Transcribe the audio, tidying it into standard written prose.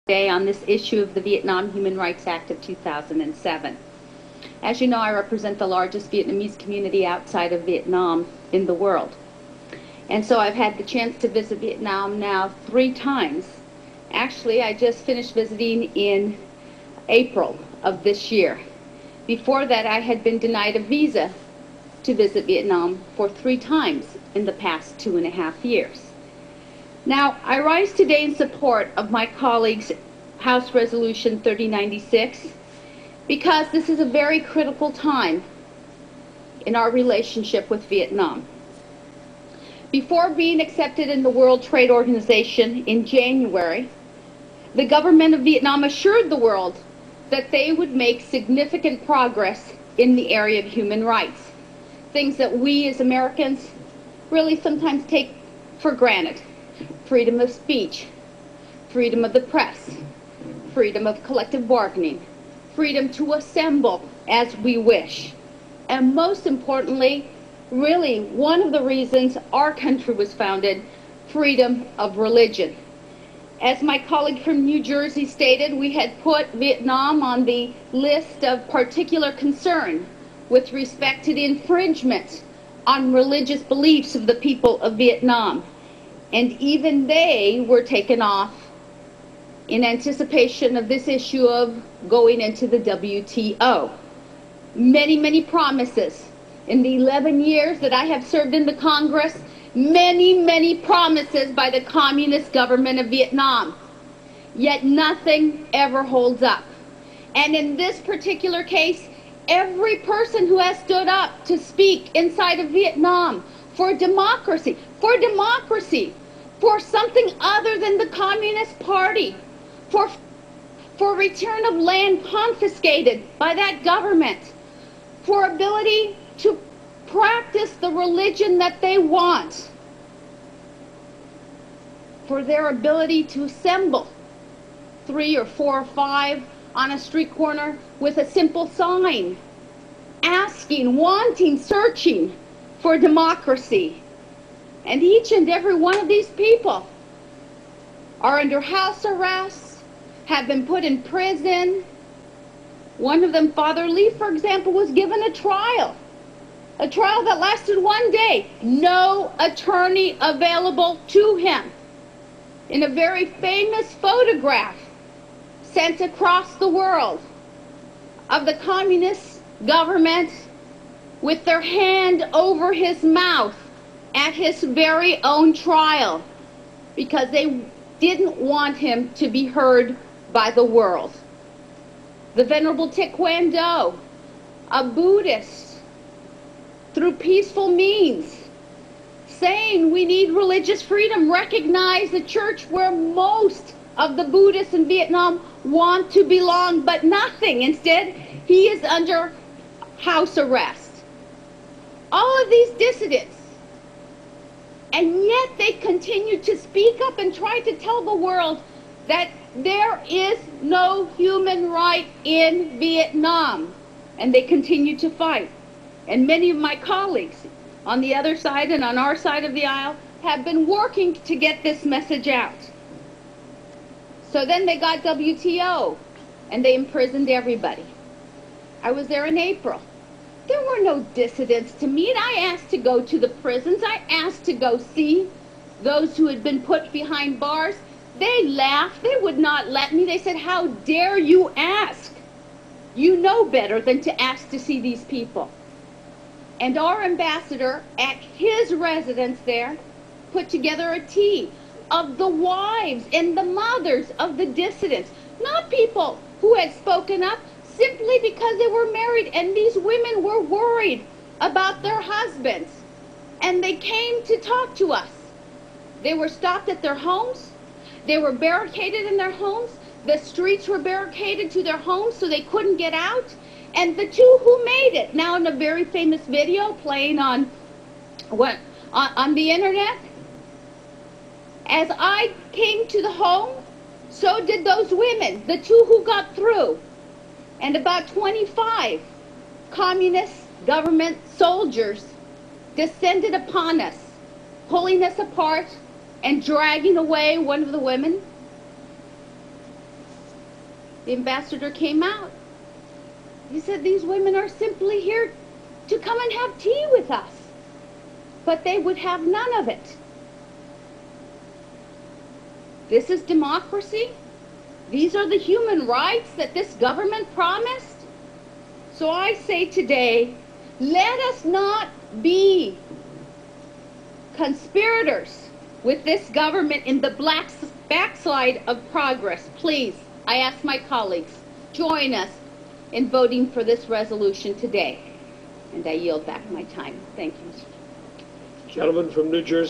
Today on this issue of the Vietnam Human Rights Act of 2007. As you know, I represent the largest Vietnamese community outside of Vietnam in the world. And so I've had the chance to visit Vietnam now 3 times. Actually, I just finished visiting in April of this year. Before that, I had been denied a visa to visit Vietnam for 3 times in the past 2.5 years. Now, I rise today in support of my colleagues' House Resolution 3096 because this is a very critical time in our relationship with Vietnam. Before being accepted in the World Trade Organization in January, the government of Vietnam assured the world that they would make significant progress in the area of human rights, things that we as Americans really sometimes take for granted. Freedom of speech, freedom of the press, freedom of collective bargaining, freedom to assemble as we wish, and most importantly, really one of the reasons our country was founded, freedom of religion. As my colleague from New Jersey stated, we had put Vietnam on the list of particular concern with respect to the infringement on religious beliefs of the people of Vietnam. And even they were taken off in anticipation of this issue of going into the WTO. Many, many promises. In the 11 years that I have served in the Congress, many, many promises by the communist government of Vietnam. Yet nothing ever holds up. And in this particular case, every person who has stood up to speak inside of Vietnam for democracy, for something other than the Communist Party, for return of land confiscated by that government, for ability to practice the religion that they want, for their ability to assemble 3 or 4 or 5 on a street corner with a simple sign, asking, wanting, searching for democracy. And each and every one of these people are under house arrest, have been put in prison. One of them, Father Lee, for example, was given a trial that lasted 1 day. No attorney available to him. In a very famous photograph sent across the world of the communist government with their hand over his mouth at his very own trial because they didn't want him to be heard by the world. The Venerable Taekwondo, a Buddhist, through peaceful means, saying we need religious freedom, recognize the church where most of the Buddhists in Vietnam want to belong, but nothing. Instead, he is under house arrest. All of these dissidents, and yet they continue to speak up and try to tell the world that there is no human right in Vietnam. And they continue to fight. And many of my colleagues on the other side and on our side of the aisle have been working to get this message out. So then they got WTO and they imprisoned everybody. I was there in April. There were no dissidents to meet. I asked to go to the prisons. I asked to go see those who had been put behind bars. They laughed. They would not let me. They said, "How dare you ask? You know better than to ask to see these people." And our ambassador at his residence there put together a tea of the wives and the mothers of the dissidents, not people who had spoken up, simply because they were married, and these women were worried about their husbands. And they came to talk to us. They were stopped at their homes. They were barricaded in their homes. The streets were barricaded to their homes so they couldn't get out. And the 2 who made it, now in a very famous video playing on the internet, as I came to the home, so did those women, the 2 who got through. And about 25 communist government soldiers descended upon us, pulling us apart and dragging away one of the women. the ambassador came out. He said these women are simply here to come and have tea with us. But they would have none of it. This is democracy? These are the human rights that this government promised? So I say today, let us not be conspirators with this government in the backslide of progress. Please, I ask my colleagues, join us in voting for this resolution today. And I yield back my time. Thank you. Gentleman from New Jersey.